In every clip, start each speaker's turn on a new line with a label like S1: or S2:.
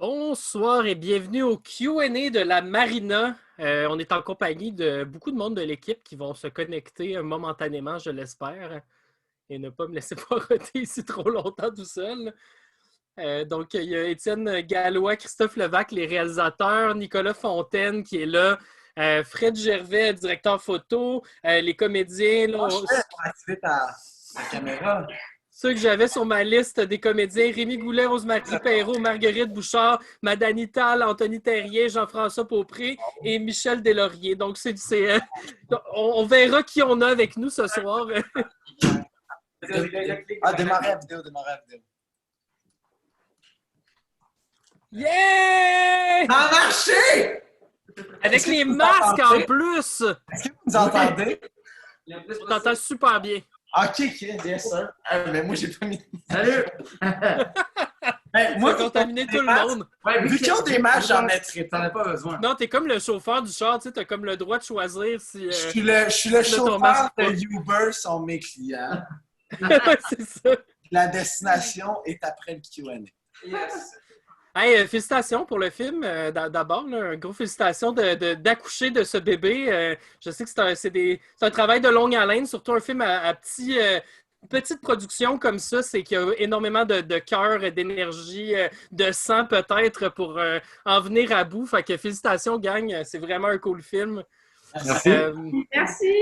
S1: Bonsoir et bienvenue au Q&A de la Marina. On est en compagnie de beaucoup de monde de l'équipe qui vont se connecter momentanément, je l'espère, et ne pas me laisser poireauter ici trop longtemps tout seul. Donc, il y a Étienne Gallois, Christophe Levac, les réalisateurs, Nicolas Fontaine qui est là, Fred Gervais, directeur photo, les comédiens. Là,
S2: Comment je fais pour activer ta caméra?
S1: Ceux que j'avais sur ma liste des comédiens, Rémi Goulet, Rose-Marie Perrault, Marguerite Bouchard, Madani Tal, Anthony Terrier, Jean-François Paupré et Michel Deslauriers. Donc, on verra qui on a avec nous ce soir.
S2: Démarrer la vidéo, démarrer la vidéo.
S1: Yeah!
S2: Ça a marché!
S1: Avec les masques en plus!
S2: Est-ce que vous nous entendez?
S1: On t'entend super bien.
S2: Ok, yes sir. Mais moi, j'ai pas mis...
S3: Salut!
S1: Moi, contaminé tout le monde.
S2: Ouais, vu qu'ils ont des masques, j'en mettrai.
S3: T'en as pas besoin.
S1: Non, t'es comme le chauffeur du char, tu sais, t'as comme le droit de choisir si...
S2: Je suis le chauffeur de Uber, sont mes clients.
S1: C'est ça.
S2: La destination est après le Q&A.
S3: Yes.
S1: Hey, félicitations pour le film. D'abord, un gros félicitations d'accoucher de ce bébé. Je sais que c'est un travail de longue haleine, surtout un film à petite production comme ça. C'est qu'il y a énormément de cœur, d'énergie, de sang peut-être pour en venir à bout. Fait que félicitations, gang. C'est vraiment un cool film.
S2: Merci.
S4: Merci.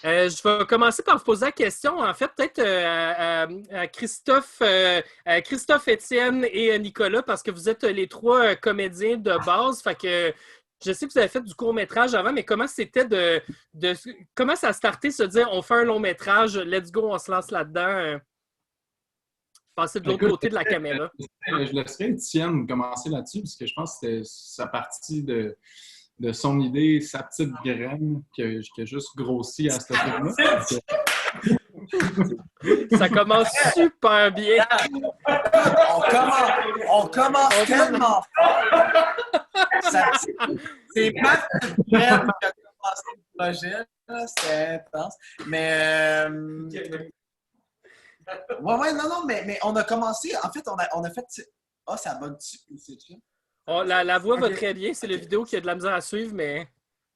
S1: Je vais commencer par vous poser la question, en fait, peut-être à Christophe, Étienne et Nicolas, parce que vous êtes les trois comédiens de base. Fait que je sais que vous avez fait du court-métrage avant, mais comment c'était comment ça a starté, se dire on fait un long-métrage, let's go, on se lance là-dedans, passer de l'autre côté de la caméra?
S5: Je laisserai Étienne commencer là-dessus, parce que je pense que c'était sa partie de son idée, sa petite graine qui a juste grossi à ce film-là.
S1: Ça commence super bien.
S2: On commence tellement fort. C'est ma petite graine qui a commencé le projet. C'était intense. Mais... non, mais on a commencé... En fait, on a fait... Ah, ça bug dessus, c'est sûr.
S1: Oh, la voix va très bien. C'est la vidéo qui a de la misère à suivre, mais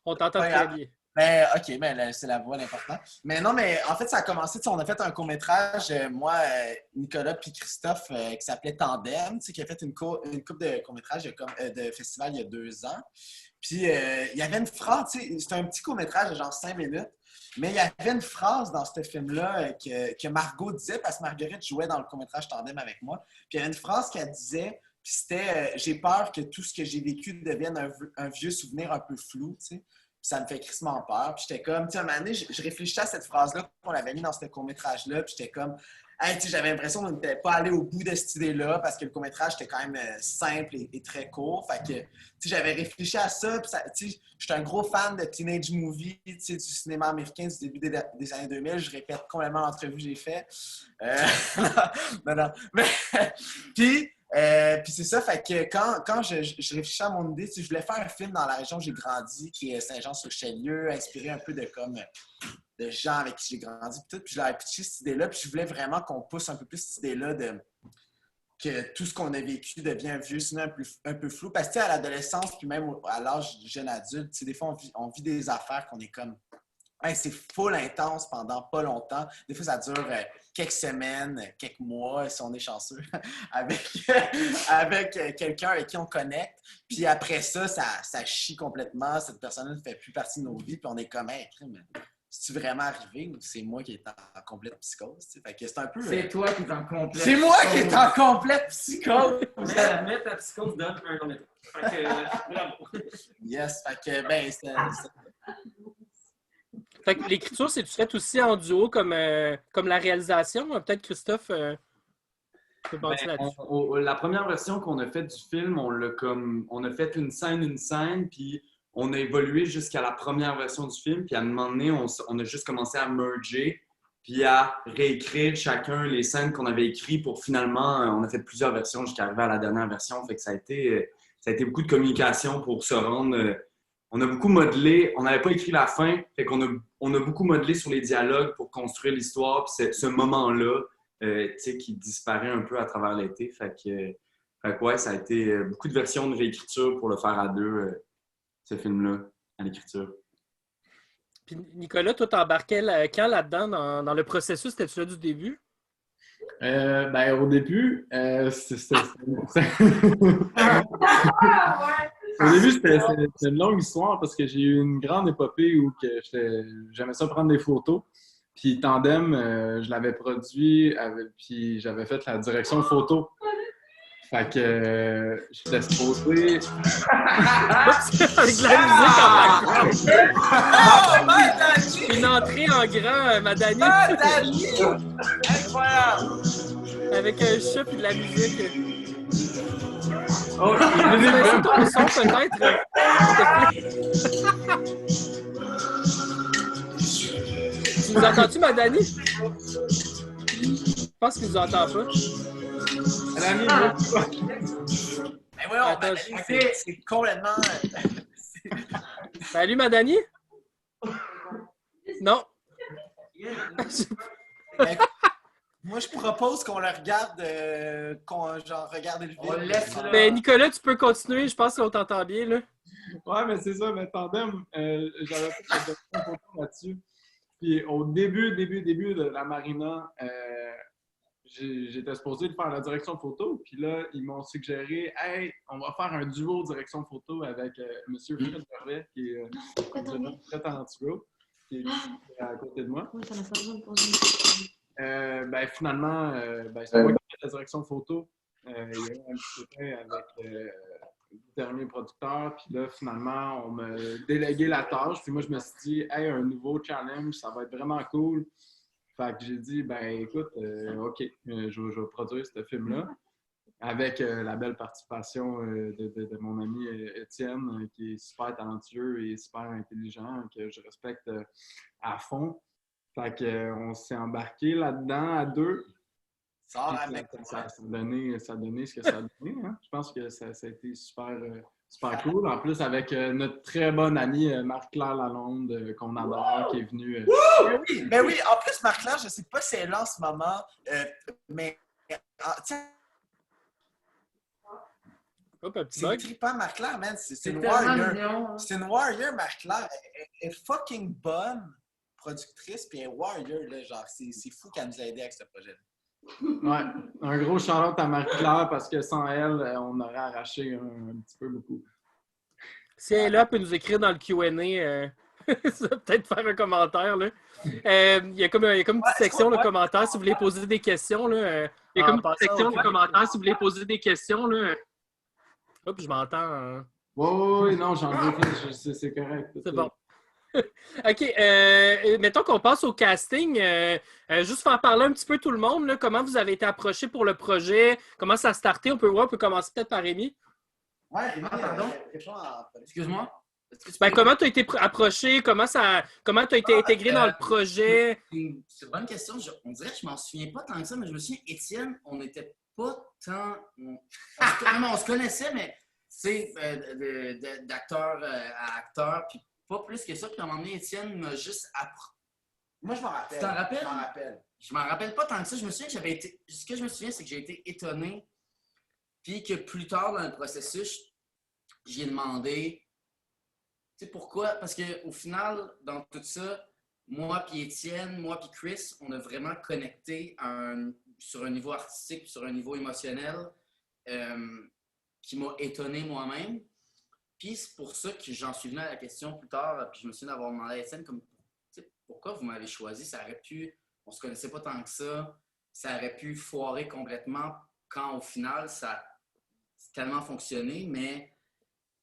S1: on t'entend très bien.
S2: Ben, OK, ben, c'est la voix l'important. Mais non, mais en fait, ça a commencé, on a fait un court-métrage, moi, Nicolas puis Christophe, qui s'appelait Tandem, qui a fait une couple de court-métrage de festival il y a 2 ans. Puis, il y avait une phrase, c'était un petit court-métrage de genre 5 minutes, mais il y avait une phrase dans ce film-là que Margot disait, parce que Marguerite jouait dans le court-métrage Tandem avec moi. Puis, il y avait une phrase qu'elle disait, puis c'était j'ai peur que tout ce que j'ai vécu devienne un vieux souvenir un peu flou, tu sais. Puis ça me fait crissement peur. Puis j'étais comme, tu sais, un moment donné, je réfléchissais à cette phrase-là qu'on avait mis dans ce court-métrage-là. Puis j'étais comme, hey, tu sais, j'avais l'impression qu'on n'était pas allé au bout de cette idée-là parce que le court-métrage était quand même simple et très court. Fait que, tu sais, j'avais réfléchi à ça. Puis, tu sais, j'étais un gros fan de teenage movie, tu sais, du cinéma américain du début des années 2000. Je répète complètement l'entrevue que j'ai faite. Non. Mais, puis c'est ça, fait que quand je réfléchissais à mon idée, je voulais faire un film dans la région où j'ai grandi, qui est Saint-Jean-sur-Richelieu, inspiré un peu de gens avec qui j'ai grandi, puis je leur ai pitché cette idée-là, puis je voulais vraiment qu'on pousse un peu plus cette idée-là que tout ce qu'on a vécu devient vieux, sinon un peu flou. Parce que à l'adolescence, puis même à l'âge du jeune adulte, des fois on vit des affaires qu'on est comme... Hey, c'est full intense pendant pas longtemps. Des fois, ça dure quelques semaines, quelques mois, si on est chanceux, avec quelqu'un avec qui on connecte. Puis après ça, ça chie complètement. Cette personne-là ne fait plus partie de nos vies. Puis on est comme, hey, c'est-tu vraiment arrivé ou c'est moi qui est en complète psychose? T'sais? Fait que c'est un peu...
S3: C'est toi qui es en complète.
S2: C'est moi qui est en complète psychose!
S3: Vous allez mettre ta psychose dans un long métrage. Fait que, bravo.
S2: Yes, fait que, ben, c'est...
S1: Fait que l'écriture, c'est-tu fait aussi en duo comme la réalisation? Peut-être Christophe peut partir là-dessus.
S5: La première version qu'on a faite du film, on a fait une scène, puis on a évolué jusqu'à la première version du film, puis à un moment donné, on a juste commencé à merger, puis à réécrire chacun les scènes qu'on avait écrites pour finalement, on a fait plusieurs versions jusqu'à arriver à la dernière version. Fait que ça a été beaucoup de communication pour se rendre... On a beaucoup modelé, on n'avait pas écrit la fin, fait qu'on a beaucoup modelé sur les dialogues pour construire l'histoire, puis ce moment-là, tu sais, qui disparaît un peu à travers l'été. Fait Fait que ouais, ça a été beaucoup de versions de réécriture pour le faire à deux, ce film-là, à l'écriture.
S1: Puis Nicolas, toi, t'embarquais quand là-dedans, dans le processus, t'étais-tu là du début?
S4: Ben, au début, au début, c'était une longue histoire parce que j'ai eu une grande épopée où j'aimais ça prendre des photos. Puis Tandem, je l'avais produit, puis j'avais fait la direction photo. Fait que j'étais supposé.
S1: Avec de la musique en background.
S2: Oh, Madani!
S1: Une entrée en grand, Madani,
S2: Madani! Incroyable!
S1: avec un chat et de la musique.
S4: Oh,
S1: Tu mets ton son peut-être? Tu nous entends-tu, Madani? Je pense qu'il nous entend pas.
S2: Mais ouais,
S1: Attends,
S2: c'est complètement.
S1: Salut, Madani? Non?
S2: Mais, moi, je propose qu'on le regarde, genre regarde le vidéo.
S3: On le laisse là.
S1: Ben, Nicolas, tu peux continuer. Je pense qu'on t'entend bien, là.
S4: Ouais, mais c'est ça, mais Tandem, j'avais fait la direction photo là-dessus. Puis au début de la marina, j'étais supposé de faire la direction photo. Puis là, ils m'ont suggéré, hey, on va faire un duo direction photo avec M. Fred Gervais, qui est très talentueux, qui est à côté de moi.
S6: Oui, ça n'a pas besoin de poser une question.
S4: Ben, finalement, c'est moi qui ai fait la direction photo. Il y a eu un petit peu avec le dernier producteur. Puis là, finalement, on m'a délégué la tâche. Puis moi, je me suis dit, hey, un nouveau challenge, ça va être vraiment cool. Fait que j'ai dit, ben écoute, OK, je vais produire ce film-là. Avec la belle participation de mon ami Étienne, qui est super talentueux et super intelligent, que je respecte à fond. Fait qu'on s'est embarqué là-dedans à deux.
S2: Ça a
S4: donné ce que ça a donné. Hein? Je pense que ça a été super cool. En plus, avec notre très bonne amie Marc-Claire Lalonde, qu'on adore, qui est venue.
S2: Ben oui, en plus, Marc-Claire, je sais pas si elle est là en ce moment, mais tiens,
S1: Hop, un petit
S2: c'est
S1: bug.
S2: trippant, Marc-Claire, man. C'est
S3: C'est
S2: une
S3: tellement
S2: warrior.
S3: mignon. Hein.
S2: C'est une warrior, Marc-Claire. Elle est fucking bonne productrice, puis elle est warrior, là. Genre, c'est fou qu'elle nous a aidés avec ce projet-là.
S4: Ouais, un gros shout-out à Marie-Claire parce que sans elle, on aurait arraché un petit peu beaucoup.
S1: Si elle est là, elle peut nous écrire dans le Q&A. Ça va peut-être faire un commentaire, là. Il y a comme une petite section de commentaires si vous voulez poser des questions, là. Il y a comme une petite section de commentaires si vous voulez poser des questions, là. Hop, je m'entends.
S4: Oui, non, j'en ai fait, c'est correct.
S1: C'est bon. OK. Mettons qu'on passe au casting. Juste faire parler un petit peu tout le monde. Là, comment vous avez été approché pour le projet? Comment ça a starté? On peut commencer peut-être par Rémi.
S2: Ouais,
S3: pardon? Excuse-moi.
S1: Ben, comment tu as été approché? Comment tu as été intégré dans le projet?
S3: C'est une bonne question. On dirait que je m'en souviens pas tant que ça, mais je me souviens, Étienne, on n'était pas tant. On se connaissait, mais c'est d'acteur à acteur, puis pas plus que ça. Puis à un moment donné, Étienne m'a juste appris.
S2: Moi, je m'en rappelle.
S3: Tu t'en rappelles?
S2: Je m'en rappelle.
S3: Je m'en rappelle pas tant que ça. Je me souviens que j'avais été. Ce que je me souviens, c'est que j'ai été étonné. Puis que plus tard dans le processus, j'ai demandé. Tu sais pourquoi? Parce qu'au final, dans tout ça, moi puis Étienne, moi puis Chris, on a vraiment connecté sur un niveau artistique, sur un niveau émotionnel qui m'a étonné moi-même. Puis c'est pour ça que j'en suis venu à la question plus tard, puis je me suis d'avoir demandé à Étienne comme, pourquoi vous m'avez choisi? Ça aurait pu, on se connaissait pas tant que ça aurait pu foirer complètement quand au final, ça a tellement fonctionné, mais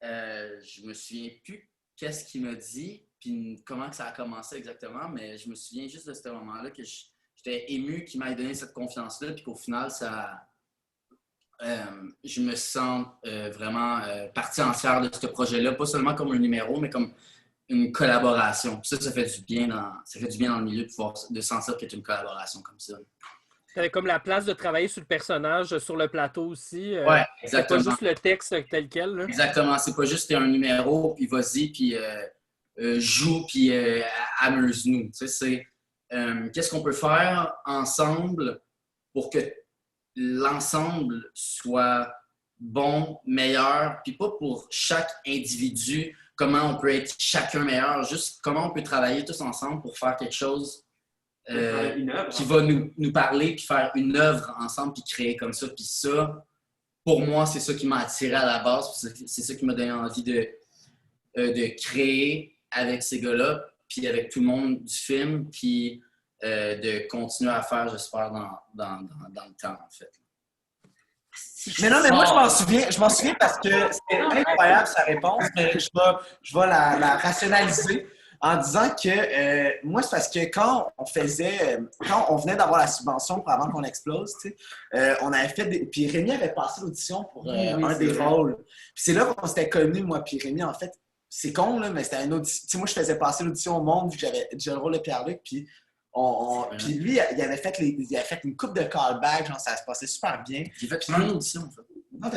S3: je me souviens plus qu'est-ce qu'il m'a dit, puis comment que ça a commencé exactement, mais je me souviens juste de ce moment-là que j'étais ému qu'il m'ait donné cette confiance-là, puis qu'au final, je me sens vraiment partie entière de ce projet-là, pas seulement comme un numéro, mais comme une collaboration. Ça fait du bien dans le milieu de sentir qu'il y a une collaboration comme ça.
S1: Tu avais comme la place de travailler sur le personnage, sur le plateau aussi.
S3: Ouais,
S1: c'est
S3: exactement.
S1: pas juste le texte tel quel. Là.
S3: Exactement. C'est pas juste un numéro, puis vas-y, puis joue, puis amuse-nous. Tu sais, c'est qu'est-ce qu'on peut faire ensemble pour que l'ensemble soit bon, meilleur, puis pas pour chaque individu, comment on peut être chacun meilleur, juste comment on peut travailler tous ensemble pour faire quelque chose
S5: Une œuvre.
S3: qui va nous parler, puis faire une œuvre ensemble, puis créer comme ça. Puis ça, pour moi, c'est ça qui m'a attiré à la base, puis c'est ça qui m'a donné envie de créer avec ces gars-là, puis avec tout le monde du film, puis de continuer à faire, j'espère, dans le temps, en fait.
S2: Mais non, mais moi, je m'en souviens parce que c'était incroyable sa réponse, mais je vais la rationaliser en disant que moi, c'est parce que quand on venait d'avoir la subvention pour avant qu'on explose, tu sais, on avait fait puis Rémi avait passé l'audition pour un des rôles. Puis c'est là qu'on s'était connus, moi, puis Rémi, en fait, c'est con, là, mais c'était une audition. Tu sais, moi, je faisais passer l'audition au monde, vu que j'avais déjà le rôle de Pierre-Luc, puis puis lui, il avait fait une coupe de callback, genre ça se passait super bien.
S3: J'ai fait une audition, en fait.
S2: Non,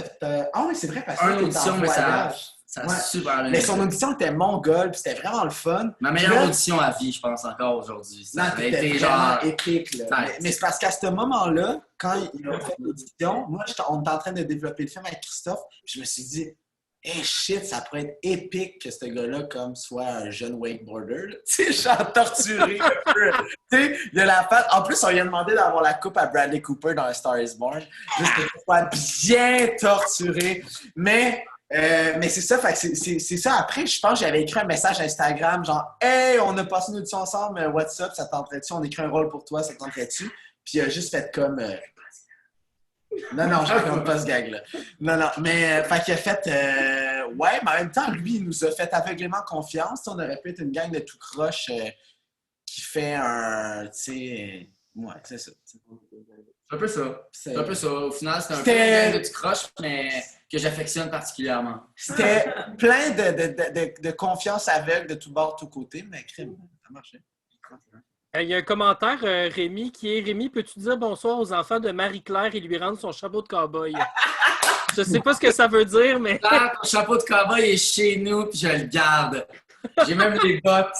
S2: ah oui, c'est vrai, parce que
S3: Une
S2: t'étais
S3: audition,
S2: en
S3: mais
S2: voyage.
S3: ça a
S2: Ouais.
S3: super bien
S2: Mais
S3: été.
S2: son audition était mongole, puis c'était vraiment le fun.
S3: Ma
S2: Puis
S3: meilleure
S2: là-
S3: audition à vie, je pense, encore aujourd'hui.
S2: Non,
S3: Ça a
S2: c'était
S3: été
S2: vraiment
S3: genre...
S2: épique. Là.
S3: Ouais.
S2: Mais c'est parce qu'à ce moment-là, quand il a fait l'audition, moi, on était en train de développer le film avec Christophe, puis je me suis dit, hey shit, ça pourrait être épique que ce gars-là comme soit un jeune wakeboarder. là. Tu sais, genre torturé un peu. Tu sais, il a la patte. En plus, on lui a demandé d'avoir la coupe à Bradley Cooper dans A Star is Born. Juste pour qu'il soit bien torturé. Mais c'est ça, fait que c'est ça. Après, je pense que j'avais écrit un message Instagram, genre, hey, on a passé une audition ensemble, what's up, ça tenterait-tu? On écrit un rôle pour toi, ça tenterait-tu? Puis il a juste fait comme. Non, je raconte pas ce gag-là. Non, mais fait qu'il a fait. Ouais, mais en même temps, lui, il nous a fait aveuglément confiance. On aurait pu être une gang de tout croche qui fait un. Tu sais. Ouais, c'est ça.
S3: C'est un peu ça.
S2: C'est
S3: C'est un peu ça. Au final, c'est un peu
S2: C'était-
S3: un game de tu croches, mais que j'affectionne particulièrement.
S2: C'était plein de confiance aveugle de tout bord, de tout côté, mais crime, ça marchait.
S1: Il y a un commentaire, Rémi, qui est Rémi, peux-tu dire bonsoir aux enfants de Marie-Claire et lui rendre son chapeau de cow-boy? Je sais pas ce que ça veut dire, mais.
S3: Là, ton chapeau de cowboy est chez nous, puis je le garde. J'ai même les bottes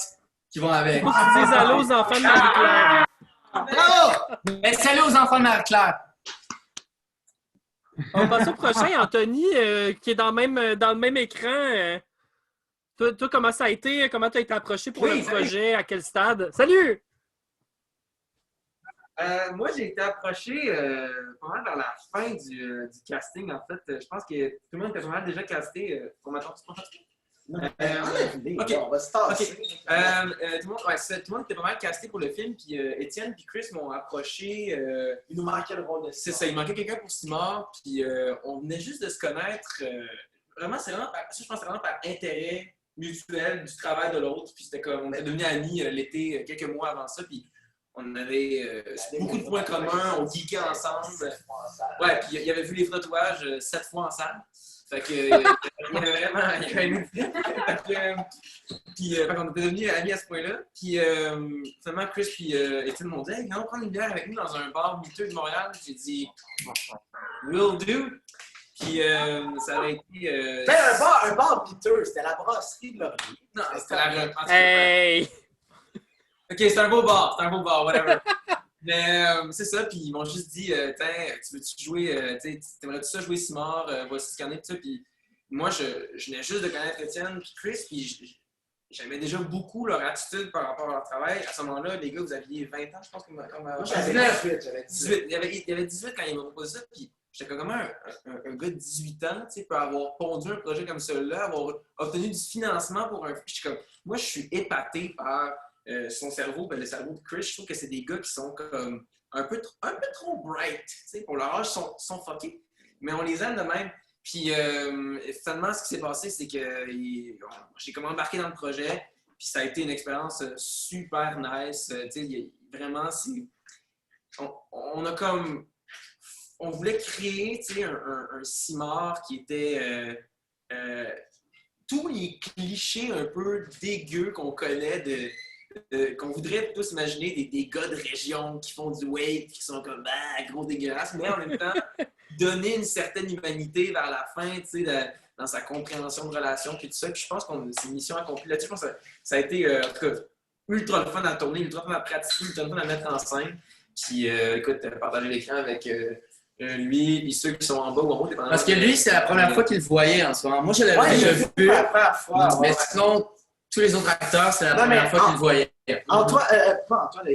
S3: qui vont avec.
S1: Dis allô aux enfants de Marie-Claire.
S3: Oh! Mais salut aux enfants de Marie-Claire!
S1: On passe au prochain, Anthony, qui est dans le même écran. Toi, comment ça a été? Comment tu as été approché pour
S7: Oui,
S1: le
S7: salut.
S1: projet? À quel stade? Salut!
S7: Moi, j'ai été approché pas mal vers la fin du casting, en fait. Je pense que tout le monde était vraiment déjà casté pour ma partie. Ok.
S2: On va se tasser.
S7: Tout le monde, ouais, tout le monde était pas mal casté pour le film, puis Étienne et Chris m'ont approché.
S2: Il nous manquait le rôle de
S7: C'est ça, il manquait quelqu'un pour Simard, puis on venait juste de se connaître. Vraiment, ça, je pense que c'est vraiment par intérêt mutuel du travail de l'autre, puis c'était comme, on était devenus amis l'été, quelques mois avant ça, puis on avait beaucoup de points communs, on geekait ensemble. Ouais, puis il avait vu les tatouages 7 fois en salle. Fait que, il y avait vraiment il y avait une... Puis, fait qu'on était devenus amis à ce point-là. Puis, finalement, Chris et Étienne m'ont dit « Hey, viens prendre une bière avec nous dans un bar miteux de Montréal. » J'ai dit « Will do. » Puis, ça a été...
S2: C'était un bar piteux, c'était la brasserie de Laurier.
S7: Non, c'était la...
S1: Hey!
S7: Ok, c'est un beau bar, whatever. Mais c'est ça, puis ils m'ont juste dit, tu veux-tu jouer, t'aimerais-tu ça jouer Simard, voici ce qu'il y en a, tout ça. Puis moi, je venais juste de connaître Étienne puis Chris, puis j'aimais déjà beaucoup leur attitude par rapport à leur travail. À ce moment-là, les gars, vous aviez 20 ans, je pense que
S2: Moi, j'avais 18, j'avais
S7: 18. Il y avait 18 quand ils m'ont proposé ça, puis j'étais comme comment un gars de 18 ans, tu sais, peut avoir pondu un projet comme celui-là, avoir obtenu du financement pour un... Puis moi, je suis épaté par... son cerveau, le cerveau de Chris, je trouve que c'est des gars qui sont comme un peu trop bright. Pour leur âge, ils sont fuckés, mais on les aime de même. Puis finalement, ce qui s'est passé, c'est que j'ai comme embarqué dans le projet, puis ça a été une expérience super nice. Vraiment, on a comme... On voulait créer un Simard qui était... tous les clichés un peu dégueux qu'on connaît qu'on voudrait plutôt s'imaginer des gars de région qui font du weight, qui sont comme gros dégueulasses, mais en même temps donner une certaine humanité vers la fin, dans sa compréhension de relation, puis tout ça. Puis je pense qu'on c'est une mission accomplie là-dessus. Je pense que ça a été en tout cas ultra le fun à tourner, ultra le fun à pratiquer, ultra le fun à mettre en scène. Puis écoute, partager l'écran avec lui et ceux qui sont en bas ou en haut, dépendamment.
S3: Parce que lui, c'est la première fois qu'il le voyait en ce moment. Moi, je l'avais
S2: Ouais,
S3: déjà
S2: j'ai
S3: vu,
S2: la première fois.
S3: mais
S2: ouais.
S3: sinon, tous les autres acteurs, c'est la
S2: Non, mais
S3: première fois qu'ils le voyaient.
S2: Antoine, pas Antoine,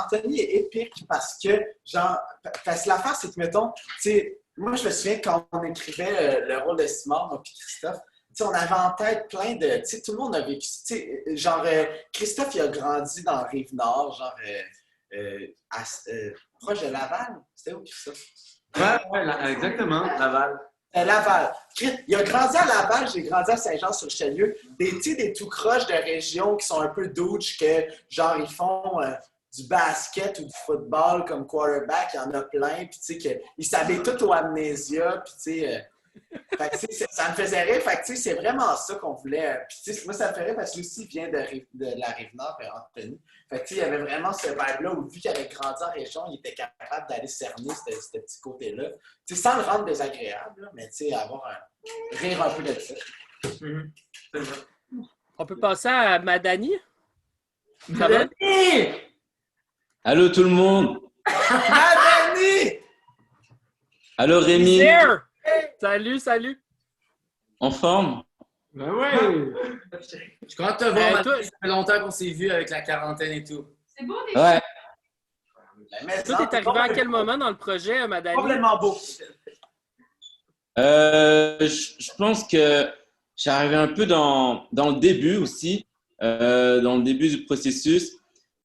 S2: Anthony est épique parce que, genre, parce que l'affaire, c'est que, mettons, tu sais, moi, je me souviens quand on écrivait le rôle de Simon, moi, puis Christophe, tu sais, on avait en tête plein de, tu sais, tout le monde a vécu, tu sais, genre, Christophe, il a grandi dans Rive-Nord, genre, proche de Laval, c'était où, Christophe?
S5: Ouais, exactement, Laval.
S2: Laval. Il a grandi à Laval, j'ai grandi à Saint-Jean-sur-Richelieu. Des tout croches de régions qui sont un peu douches, que genre ils font du basket ou du football comme quarterback, il y en a plein, puis tu sais, ils s'habillent tous au Amnésia, puis tu sais. Fait que, ça me faisait rire, fait que c'est vraiment ça qu'on voulait. Puis moi, ça me fait rire parce que lui aussi, il vient de la Rive-Nord, Anthony. Fait que il y avait vraiment ce vibe-là où, vu qu'il avait grandi en région, il était capable d'aller cerner ce petit côté-là. Sans le rendre désagréable, là, mais rire un peu de ça.
S7: C'est vrai.
S1: On peut passer à Madani? Ça va?
S2: Madani!
S8: Allô tout le monde.
S2: Madani!
S8: Allô Rémi.
S1: There! Salut!
S8: En forme?
S4: Ben ouais!
S3: Je suis content de te voir, Mathieu.
S1: toi-
S3: Ça fait longtemps qu'on s'est vu avec la quarantaine et tout.
S6: C'est beau des
S8: Ouais.
S2: Mais
S1: Toi, t'es arrivé à quel moment dans le projet, Madani?
S2: Complètement beau.
S8: Je pense que j'ai arrivé un peu dans le début aussi, dans le début du processus.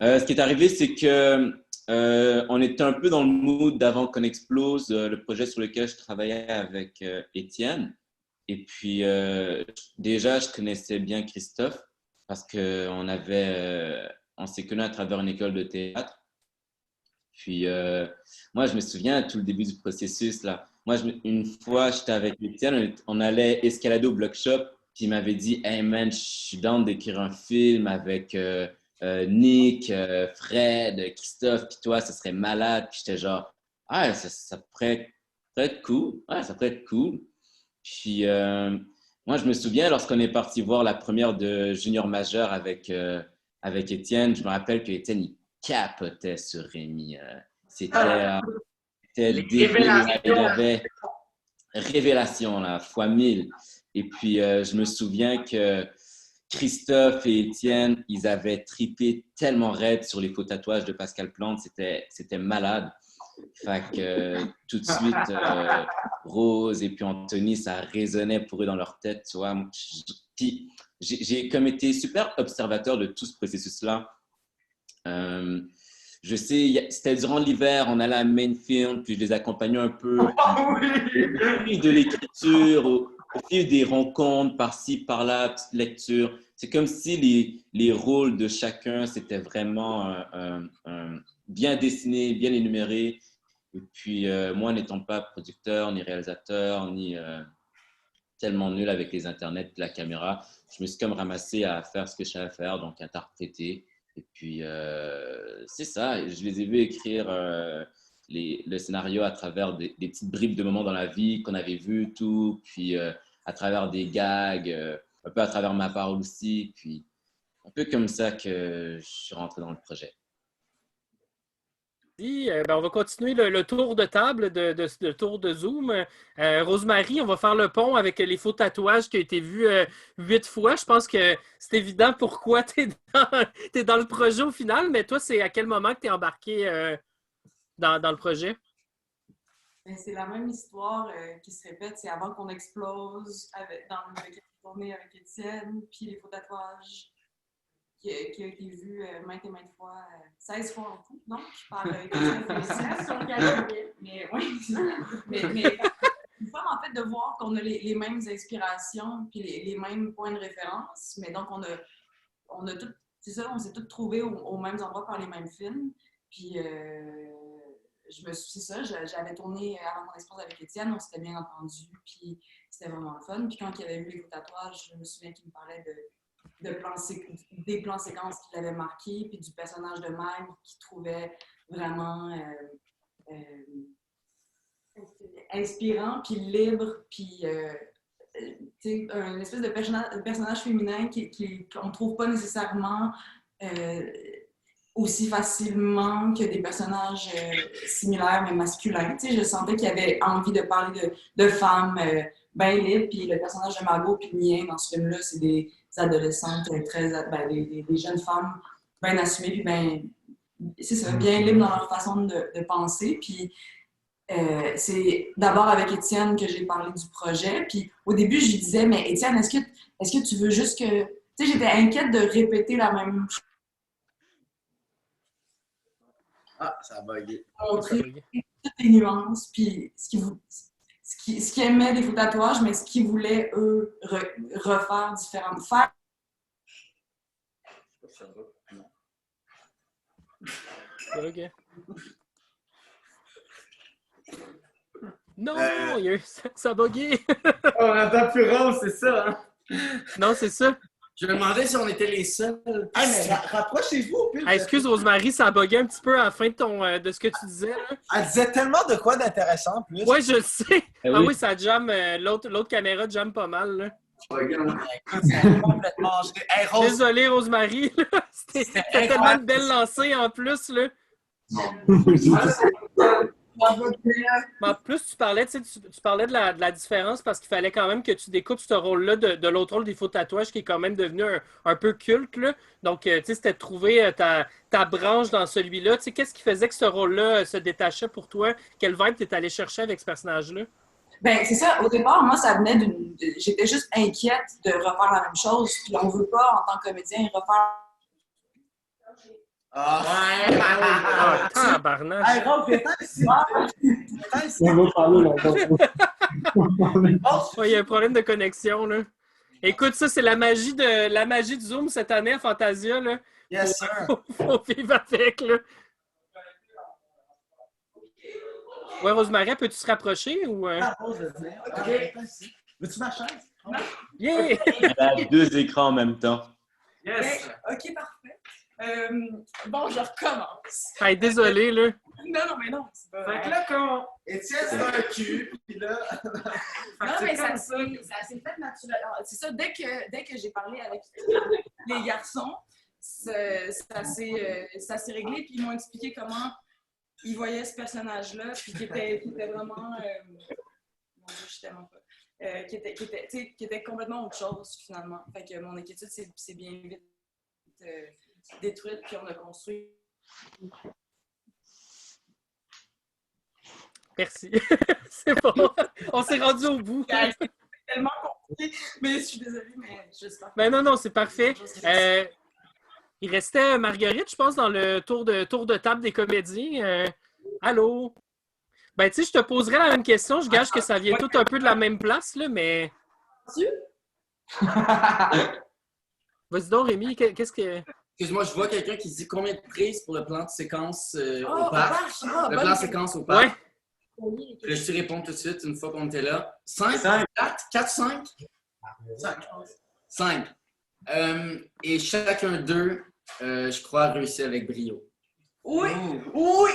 S8: Ce qui est arrivé, c'est que on était un peu dans le mood d'avant qu'on explose, le projet sur lequel je travaillais avec Étienne. Et puis, déjà, je connaissais bien Christophe parce qu'on on s'est connus à travers une école de théâtre. Puis, moi, je me souviens, tout le début du processus, là. Moi, une fois, j'étais avec Étienne, on allait escalader au Block Shop, puis il m'avait dit « Hey man, je suis down d'écrire un film avec Nick, Fred, Christophe, puis toi, ça serait malade. » Puis j'étais genre « Ah, ça pourrait être cool. Ouais, ça pourrait être cool. » Puis, moi, je me souviens, lorsqu'on est parti voir la première de Junior Majeur avec Étienne, je me rappelle que Étienne, il capotait sur Rémi. C'était débile. Il avait révélation, là, fois 1000. Et puis, je me souviens que Christophe et Étienne, ils avaient tripé tellement raide sur les faux tatouages de Pascal Plante. C'était malade. Fait que tout de suite, Rose et puis Anthony, ça résonnait pour eux dans leur tête, tu vois. Puis, j'ai comme été super observateur de tout ce processus-là. Je sais, c'était durant l'hiver, on allait à Mainfield, puis je les accompagnais un peu. Au fil de l'écriture, au fil des rencontres, par-ci, par-là, petite lecture. C'est comme si les rôles de chacun, c'était vraiment bien dessiné, bien énuméré. Et puis, moi, n'étant pas producteur, ni réalisateur, ni tellement nul avec les internets et la caméra, je me suis comme ramassé à faire ce que je savais faire, donc interpréter. Et puis, c'est ça. Je les ai vus écrire le scénario à travers des petites bribes de moments dans la vie qu'on avait vus, tout. Puis, à travers des gags, un peu à travers ma parole aussi. Puis, un peu comme ça que je suis rentré dans le projet.
S1: On va continuer le tour de table, le tour de Zoom. Rosemary, on va faire le pont avec les faux tatouages qui ont été vus 8 fois. Je pense que c'est évident pourquoi tu es dans le projet au final, mais toi, c'est à quel moment que tu es embarqué dans le projet?
S6: C'est la même histoire qui se répète. C'est avant qu'on explose dans le tournée avec Étienne, puis les faux tatouages qui a été vu maintes et maintes fois, 16 fois en tout. Donc, je parle sur le calendrier. Mais oui, mais une fois, en fait, de voir qu'on a les mêmes inspirations puis les mêmes points de référence. Mais donc, on a tout, c'est ça, on s'est tous trouvés aux mêmes endroits par les mêmes films. Puis, c'est ça, j'avais tourné avant mon expérience avec Étienne, on s'était bien entendu, puis c'était vraiment le fun. Puis quand il avait vu les tatouages, je me souviens qu'il me parlait des plans séquences qu'il avait marqués, puis du personnage de Mag qu'il trouvait vraiment inspirant, puis libre, puis un espèce de personnage féminin qu'on ne trouve pas nécessairement aussi facilement que des personnages similaires mais masculins. Tu sais, je sentais qu'il y avait envie de parler de femmes bien libres, puis le personnage de Margot puis le mien dans ce film-là, c'est des adolescentes des jeunes femmes bien assumées puis bien, c'est ça, bien libres dans leur façon de penser. Puis c'est d'abord avec Étienne que j'ai parlé du projet. Puis au début, je lui disais, mais Étienne, est-ce que tu veux juste que... Tu sais, j'étais inquiète de répéter la même chose.
S2: Ah, ça a bugué.
S6: Montrer toutes les nuances, puis ce qu'ils aimaient des faux tatouages, mais ce qu'ils voulaient, eux, refaire différemment. Faire.
S1: Ok. Non, ça a bugué.
S2: On entend plus rond, c'est ça, hein?
S1: Non, c'est ça.
S3: Je me demandais si on était les seuls.
S2: Ah, mais rapprochez-vous, au pire.
S1: Ah, excuse, Rosemary, ça a bugué un petit peu à la fin de ce que tu disais. Là.
S2: Elle disait tellement de quoi d'intéressant, en plus.
S1: Ouais, je le sais.
S8: Eh
S1: Ah
S8: oui.
S1: oui, ça jamme. L'autre caméra jamme pas mal. Là.
S2: Écoute, c'est complètement... Hey, Rose,
S1: Désolé, Rosemary. C'était tellement
S2: incroyable.
S1: une belle lancée en plus. Là. Mais en plus, tu parlais, tu parlais de la différence parce qu'il fallait quand même que tu découpes ce rôle-là de l'autre rôle des faux tatouages qui est quand même devenu un peu culte. Là. Donc, tu sais, c'était de trouver ta branche dans celui-là. Tu sais, qu'est-ce qui faisait que ce rôle-là se détachait pour toi? Quel vibe tu es allé chercher avec ce personnage-là?
S6: Ben, c'est ça. Au départ, moi, ça venait j'étais juste inquiète de refaire la même chose. Puis on veut pas, en tant que comédien, refaire.
S1: Ah, tabarnak!
S2: Hey, Rose, viens ici. Viens ici.
S4: On va parler là.
S1: Ouais, il y a un problème de connexion, là. Écoute, ça, c'est la magie du Zoom cette année à Fantasia, là.
S2: Yes, sir.
S1: Faut vivre avec, là. Ouais, Rosemary, peux-tu se rapprocher ou...
S2: Ah, Rose, je veux dire. Ok, viens ici. Veux-tu ma chaise?
S1: Yeah!
S8: Elle a 2 écrans en même temps.
S3: Yes!
S6: OK, parfait. Bon, je recommence.
S1: Hey, désolé, là.
S6: Non, mais non. C'est pas...
S3: Fait que là, quand
S2: Étienne, c'est un cul, puis là...
S6: Non, mais ça s'est fait naturellement. C'est ça, dès que j'ai parlé avec les garçons, ça s'est réglé, puis ils m'ont expliqué comment ils voyaient ce personnage-là, puis qui était vraiment... mon Dieu, je tellement pas. Qui était complètement autre chose, finalement. Fait que mon inquiétude, c'est bien vite détruite, puis on a construit...
S1: Merci. C'est bon. On s'est rendu au bout.
S6: C'est tellement compliqué, mais je suis désolée, mais j'espère.
S1: Ben non, c'est parfait. Il restait Marguerite, je pense, dans le tour de table des comédiens. Allô? Ben, tu sais, je te poserai la même question. Je gage que ça vient tout un peu de la même place, là, mais... Vas-y donc, Rémi, qu'est-ce que...
S3: Excuse-moi, je vois quelqu'un qui dit combien de prises pour le plan de séquence
S6: Oh,
S3: au parc. Le plan de séquence au parc.
S1: Ouais.
S3: Je te réponds tout de suite une fois qu'on était là. 5? 4, 5? 5. Et chacun d'eux, je crois, a réussi avec brio.
S6: Oui! Oui!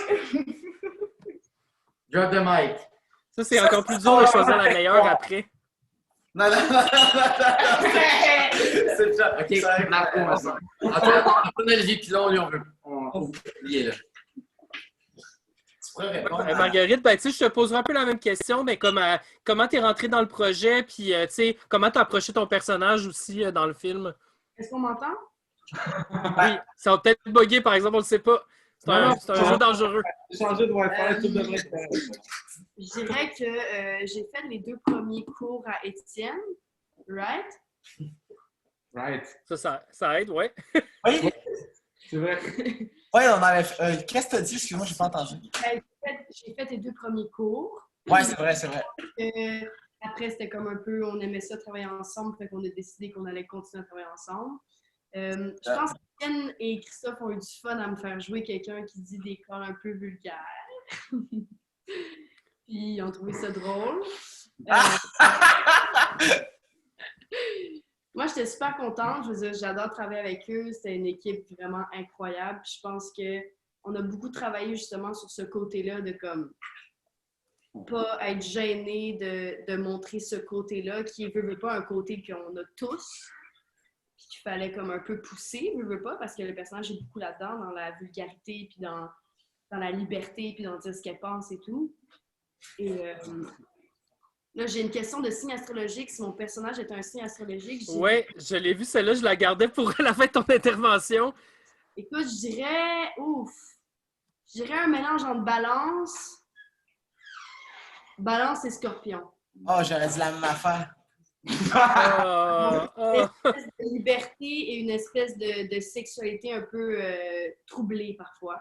S3: Drop the mic.
S1: Ça, c'est encore plus dur de choisir la meilleure après.
S2: Non. C'est déjà...
S3: OK, Marco, on va ça. Antoine Olivier Pilon, lui, on veut oublier là.
S2: Tu pourrais répondre.
S1: Marguerite, ben, tu sais, je te poserai un peu la même question, mais comment tu es rentrée dans le projet, puis, tu sais, comment tu as approché ton personnage aussi dans le film?
S6: Est-ce qu'on m'entend?
S1: Oui, ça va peut-être bugger, par exemple, on ne le sait pas. C'est un jeu dangereux.
S4: Changer de Wi-Fi, tout devrait être correct.
S9: Je dirais que j'ai fait les 2 premiers cours à Étienne, right?
S4: Right.
S1: Ça aide, ouais.
S2: Oui,
S4: C'est vrai.
S2: ouais, on avait... qu'est-ce que t'as dit? Excuse-moi, j'ai pas entendu.
S9: J'ai fait les 2 premiers cours.
S2: Ouais, c'est vrai.
S9: Après, c'était comme un peu, on aimait ça travailler ensemble, fait qu'on a décidé qu'on allait continuer à travailler ensemble. Je pense qu'Étienne et Christophe ont eu du fun à me faire jouer quelqu'un qui dit des corps un peu vulgaires. Puis ils ont trouvé ça drôle. Moi, j'étais super contente. Je veux dire, j'adore travailler avec eux. C'était une équipe vraiment incroyable. Puis je pense qu'on a beaucoup travaillé justement sur ce côté-là de comme pas être gêné de montrer ce côté-là qui veut pas un côté qu'on a tous. puis qu'il fallait comme un peu pousser, je veux pas, parce que le personnage est beaucoup là-dedans, dans la vulgarité, puis dans la liberté, puis dans dire ce qu'elle pense et tout. Et là, j'ai une question de signe astrologique. Si mon personnage est un signe astrologique,
S1: Oui, je l'ai vu, celle-là, je la gardais pour la fin de ton intervention.
S9: Écoute, je dirais un mélange entre balance et scorpion.
S2: Oh, j'aurais dit la même affaire.
S1: Oh.
S9: Une espèce de liberté et une espèce de sexualité un peu troublée parfois.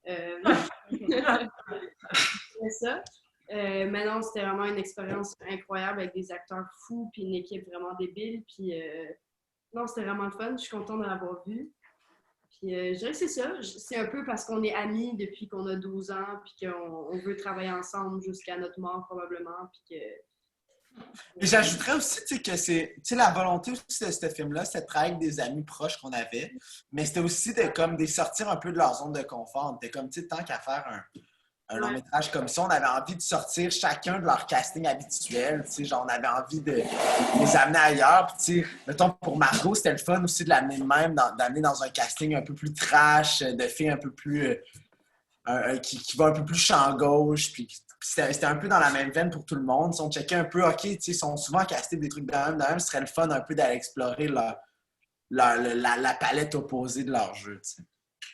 S9: C'est ça. Mais non, c'était vraiment une expérience incroyable avec des acteurs fous puis une équipe vraiment débile. Puis non, c'était vraiment le fun. Je suis contente de l'avoir vu. Puis je dirais que c'est ça. C'est un peu parce qu'on est amis depuis qu'on a 12 ans puis qu'on veut travailler ensemble jusqu'à notre mort probablement. Puis que...
S2: Et j'ajouterais aussi que c'est la volonté aussi de ce film-là, c'était de travailler avec des amis proches qu'on avait, mais c'était aussi de sortir un peu de leur zone de confort. On était comme, tant qu'à faire un long métrage comme ça, on avait envie de sortir chacun de leur casting habituel. Genre, on avait envie de les amener ailleurs. Puis, mettons, pour Margot, c'était le fun aussi de l'amener de même, d'amener dans un casting un peu plus trash, de filles un peu plus. Qui va un peu plus champ gauche. Puis c'était un peu dans la même veine pour tout le monde. Si on checkait un peu, OK, ils sont souvent castés des trucs de même, ce serait le fun un peu d'aller explorer la palette opposée de leur jeu. T'sais.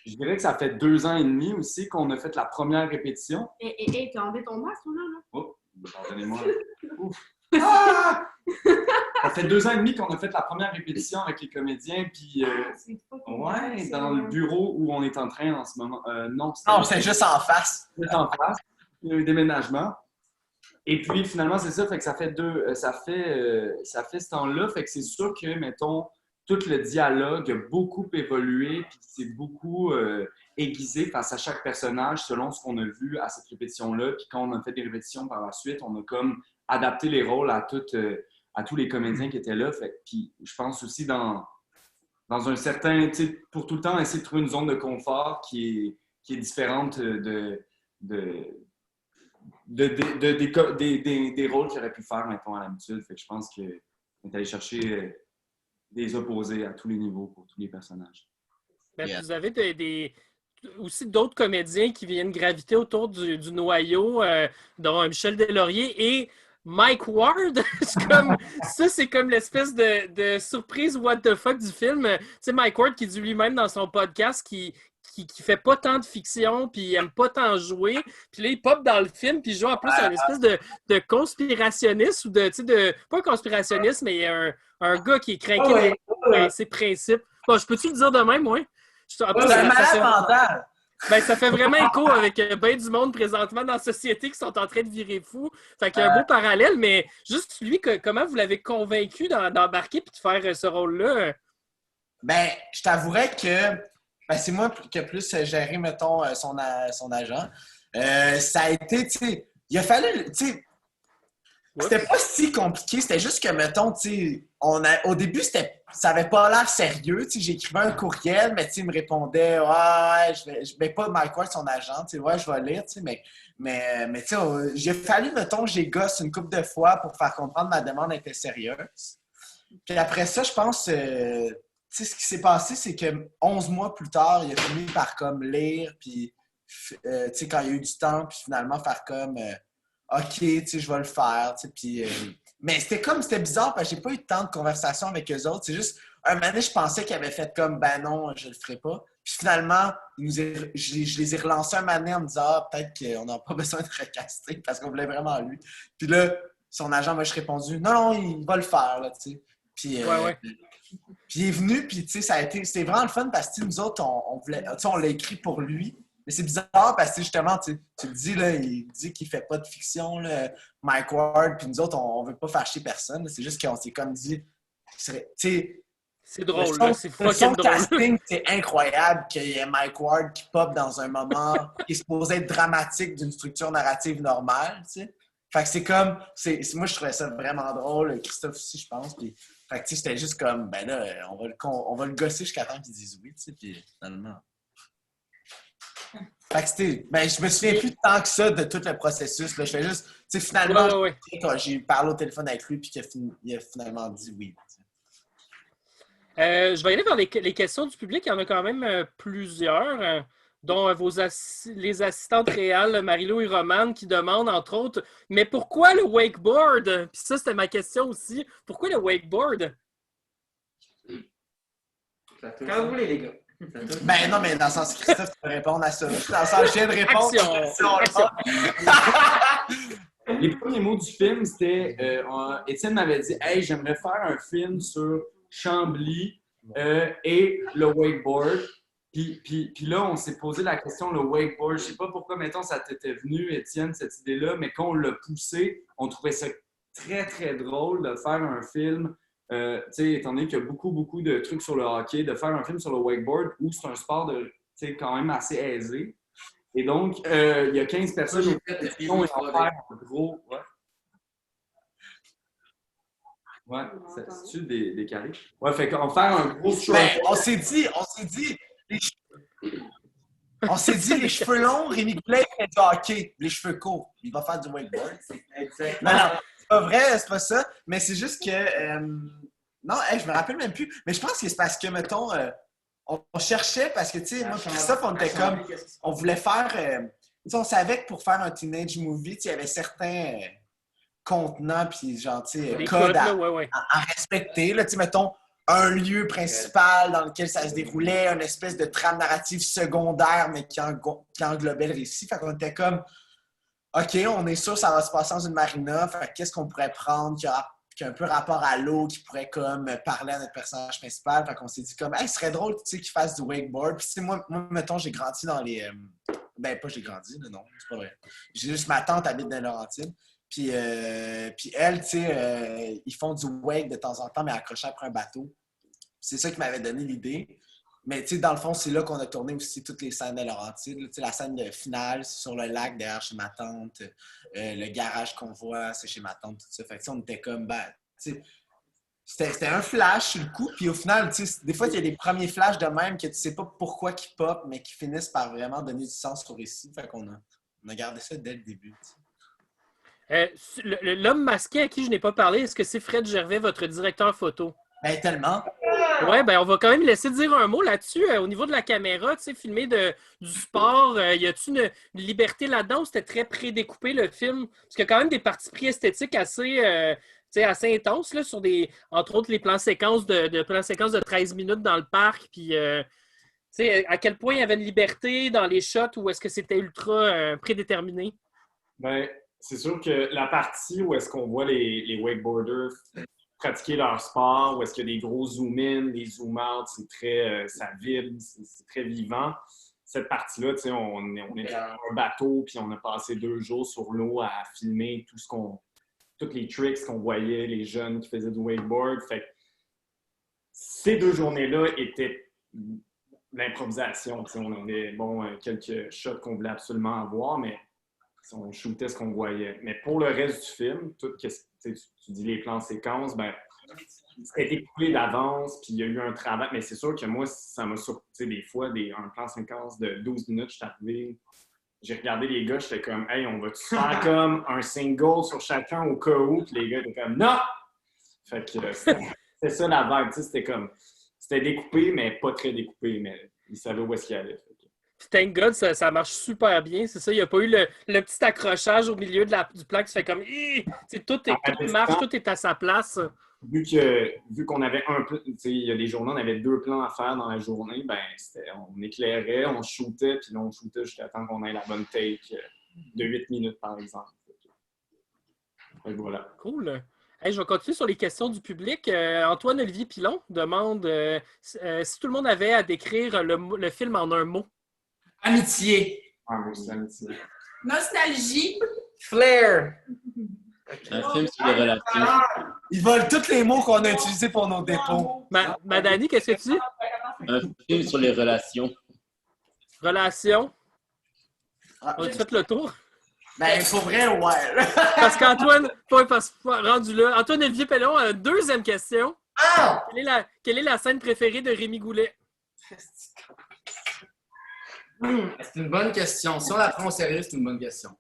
S5: Je dirais que ça fait 2 ans et demi aussi qu'on a fait la première répétition.
S9: T'as enlevé ton masque, là?
S5: Oh, pardonnez-moi. Ouf. Ah! Ça fait 2 ans et demi qu'on a fait la première répétition avec les comédiens, puis dans le bureau où on est en train en ce moment. Non,
S2: c'est juste en face.
S5: Juste en face. Il y a eu un déménagement. Et puis finalement, c'est ça, fait que ça fait ce temps-là, fait que c'est sûr que, mettons, tout le dialogue a beaucoup évolué, puis c'est beaucoup aiguisé face à chaque personnage selon ce qu'on a vu à cette répétition-là. Puis quand on a fait des répétitions par la suite, on a comme adapté les rôles à tous les comédiens qui étaient là. Fait, puis je pense aussi dans un certain, tu sais, pour tout le temps essayer de trouver une zone de confort qui est différente des rôles qu'il aurait pu faire, mettons, à l'habitude. Fait que je pense qu'on est allé chercher des opposés à tous les niveaux pour tous les personnages.
S1: Ben, vous avez aussi d'autres comédiens qui viennent graviter autour du noyau, dont Michel Deslauriers et Mike Ward. C'est comme l'espèce de surprise what the fuck du film. Tu sais, Mike Ward qui dit lui-même dans son podcast qui fait pas tant de fiction, puis il aime pas tant jouer. Puis là, il pop dans le film, puis il joue en plus un espèce de conspirationniste, ou pas un conspirationniste, mais un gars qui est craqué dans ses principes. Bon, je peux-tu le dire de même, ouais?
S2: C'est un malade mental!
S1: Ben, ça fait vraiment écho avec bien du monde présentement dans la société qui sont en train de virer fou. Fait qu'il y a un beau parallèle, mais juste lui, comment vous l'avez convaincu d'embarquer et de faire ce rôle-là?
S2: Ben, je t'avouerais que c'est moi qui ai plus géré, mettons, son agent. Ça a été, tu sais, il a fallu, tu sais, c'était pas si compliqué, c'était juste que, mettons, tu sais, au début, ça avait pas l'air sérieux, tu sais, j'écrivais un courriel, mais tu sais, il me répondait, je mets pas Mike Ward, son agent, tu sais, je vais lire, tu sais, mais tu sais, j'ai fallu, mettons, j'ai gosse une couple de fois pour faire comprendre que ma demande était sérieuse. Puis après ça, je pense, tu sais, ce qui s'est passé, c'est que 11 mois plus tard, il a fini par comme lire, puis tu sais, quand il y a eu du temps, puis finalement faire comme OK, tu sais, je vais le faire, tu sais, puis mais c'était bizarre parce que j'ai pas eu tant de conversations avec eux autres. C'est juste, un moment donné, je pensais qu'ils avaient fait comme ben non, je le ferai pas. Puis finalement, je les ai relancés un moment donné en me disant peut-être qu'on n'a pas besoin de recaster parce qu'on voulait vraiment lui. Puis là, son agent m'a juste répondu non, il va le faire, là, tu sais. Puis puis il est venu, puis tu sais, c'était vraiment le fun parce que nous autres, on l'a écrit pour lui. Mais c'est bizarre parce que justement, tu le dis, là, il dit qu'il fait pas de fiction, là, Mike Ward, puis nous autres, on veut pas faire chier personne. C'est juste qu'on s'est comme dit, tu sais,
S1: c'est drôle, là, c'est fucking drôle.
S2: Casting, c'est incroyable qu'il y ait Mike Ward qui pop dans un moment qui est supposé être dramatique d'une structure narrative normale, tu sais. Fait que c'est comme, moi je trouvais ça vraiment drôle, Christophe aussi, je pense, puis fait que tu sais, c'était juste comme, ben là, on va le gosser jusqu'à temps qu'ils disent oui, tu sais, puis finalement... Fait que c'était, ben je me souviens plus tant que ça de tout le processus, là, je fais juste, tu sais, finalement, quand j'ai parlé au téléphone avec lui, puis qu'il a finalement dit oui.
S1: Je vais aller vers les questions du public. Il y en a quand même plusieurs, dont les assistantes réelles, Marie-Lou et Romane, qui demandent, entre autres, mais pourquoi le wakeboard? Puis ça, c'était ma question aussi. Pourquoi le wakeboard?
S7: Quand vous voulez, les gars.
S2: Ben non, mais dans le sens, Christophe, tu peux répondre à ça. Dans le sens, je viens de répondre.
S1: Action!
S5: Les premiers mots du film, c'était Étienne m'avait dit hey, j'aimerais faire un film sur Chambly et le wakeboard. Puis là, on s'est posé la question, le wakeboard. Je sais pas pourquoi, mettons, ça t'était venu, Étienne, cette idée-là, mais quand on l'a poussé, on trouvait ça très, très drôle de faire un film. Étant donné qu'il y a beaucoup de trucs sur le hockey, de faire un film sur le wakeboard où c'est un sport quand même assez aisé. Et donc, il y a 15 personnes qui ont fait un gros. Ouais, c'est-tu des carrés? Ouais, fait qu'on va faire un gros show.
S2: Ben, on s'est dit, les cheveux longs, Rémi Goulet fait du hockey. Les cheveux courts, il va faire du wakeboard. Non, c'est pas vrai, c'est pas ça. Mais c'est juste que. Non, je me rappelle même plus. Mais je pense que c'est parce que, mettons, on cherchait, parce que, tu sais, moi, Christophe, on était comme. On voulait faire. On savait que pour faire un teenage movie, il y avait certains contenants, puis genre, tu sais, codes à respecter. Là, tu sais, mettons, un lieu principal dans lequel ça se déroulait, une espèce de trame narrative secondaire, mais qui englobait le récit. Fait qu'on était comme, OK, on est sûr que ça va se passer dans une marina. Fait qu'est-ce qu'on pourrait prendre qui a un peu rapport à l'eau, qui pourrait comme parler à notre personnage principal. Fait qu'on s'est dit comme, hey, ce serait drôle, tu sais, qu'il fasse du wakeboard. Puis tu sais, moi, mettons, j'ai grandi dans les... Ben, pas j'ai grandi, là, non, c'est pas vrai. J'ai juste ma tante habite dans Laurentides. Puis elle, tu sais, ils font du wake de temps en temps, mais accrochés après un bateau. C'est ça qui m'avait donné l'idée. Mais tu sais, dans le fond, c'est là qu'on a tourné aussi toutes les scènes de Laurentides. Tu sais, la scène de finale, c'est sur le lac derrière chez ma tante. Le garage qu'on voit, c'est chez ma tante, tout ça. Fait que on était comme, ben, tu sais, c'était un flash sur le coup. Puis au final, tu sais, des fois, il y a des premiers flashs de même que tu sais pas pourquoi qui pop, mais qui finissent par vraiment donner du sens au récit. Fait qu'on a gardé ça dès le début.
S1: L'homme masqué à qui je n'ai pas parlé, est-ce que c'est Fred Gervais, votre directeur photo?
S2: Ben, tellement.
S1: Oui, ben on va quand même laisser dire un mot là-dessus. Au niveau de la caméra, tu sais, filmer du sport, y a-t-il une liberté là-dedans ou c'était très prédécoupé le film? Parce qu'il y a quand même des parties pris esthétiques assez intenses, là, sur entre autres, les plans séquences de 13 minutes dans le parc. Puis, tu sais, à quel point il y avait une liberté dans les shots ou est-ce que c'était ultra prédéterminé?
S4: Ben, c'est sûr que la partie où est-ce qu'on voit les wakeboarders pratiquer leur sport, où est-ce qu'il y a des gros zoom-in, des zoom-out, c'est très, ça vibre, c'est très vivant. Cette partie-là, tu sais, on est dans un bateau, puis on a passé 2 jours sur l'eau à filmer tous les tricks qu'on voyait, les jeunes qui faisaient du wakeboard. Fait que ces 2 journées-là étaient l'improvisation. Tu sais, on avait, quelques shots qu'on voulait absolument avoir, mais on shootait ce qu'on voyait. Mais pour le reste du film, tu dis les plans séquences, ben, ça a été coupé d'avance, puis il y a eu un travail. Mais c'est sûr que moi, ça m'a surpris. Des fois, un plan séquence de 12 minutes, je suis arrivé, j'ai regardé les gars, j'étais comme, hey, on va-tu faire comme un single sur chacun au cas où? Puis les gars étaient comme, non! Fait que c'était ça la vibe. C'était découpé, mais pas très découpé, mais ils savaient où est-ce qu'il allait.
S1: Thank God, ça marche super bien. C'est ça, il n'y a pas eu le petit accrochage au milieu du plan qui se fait comme tout marche, tout est à sa place.
S4: Vu qu'on avait il y a des journées, on avait 2 plans à faire dans la journée, ben on éclairait, on shootait, puis là, on shootait jusqu'à temps qu'on ait la bonne take de 8 minutes, par exemple. Et voilà.
S1: Cool. Hey, je vais continuer sur les questions du public. Antoine-Olivier Pilon demande si tout le monde avait à décrire le film en un mot.
S3: Amitié.
S5: Ah, moi, c'est amitié.
S6: Nostalgie.
S7: Flair.
S8: Un film sur les relations.
S2: Ils volent tous les mots qu'on a utilisés pour nos dépôts.
S1: Madani, qu'est-ce que tu dis?
S8: Un film sur les relations.
S1: Relations. On a fait le tour?
S2: Ben, pour vrai, ouais.
S1: Parce qu'Antoine, rendu là. Antoine-Olivier Pellon, 2e question.
S3: Ah!
S1: Quelle est la scène préférée de Rémi Goulet?
S3: C'est une bonne question. Si on la prend au sérieux, c'est une bonne question.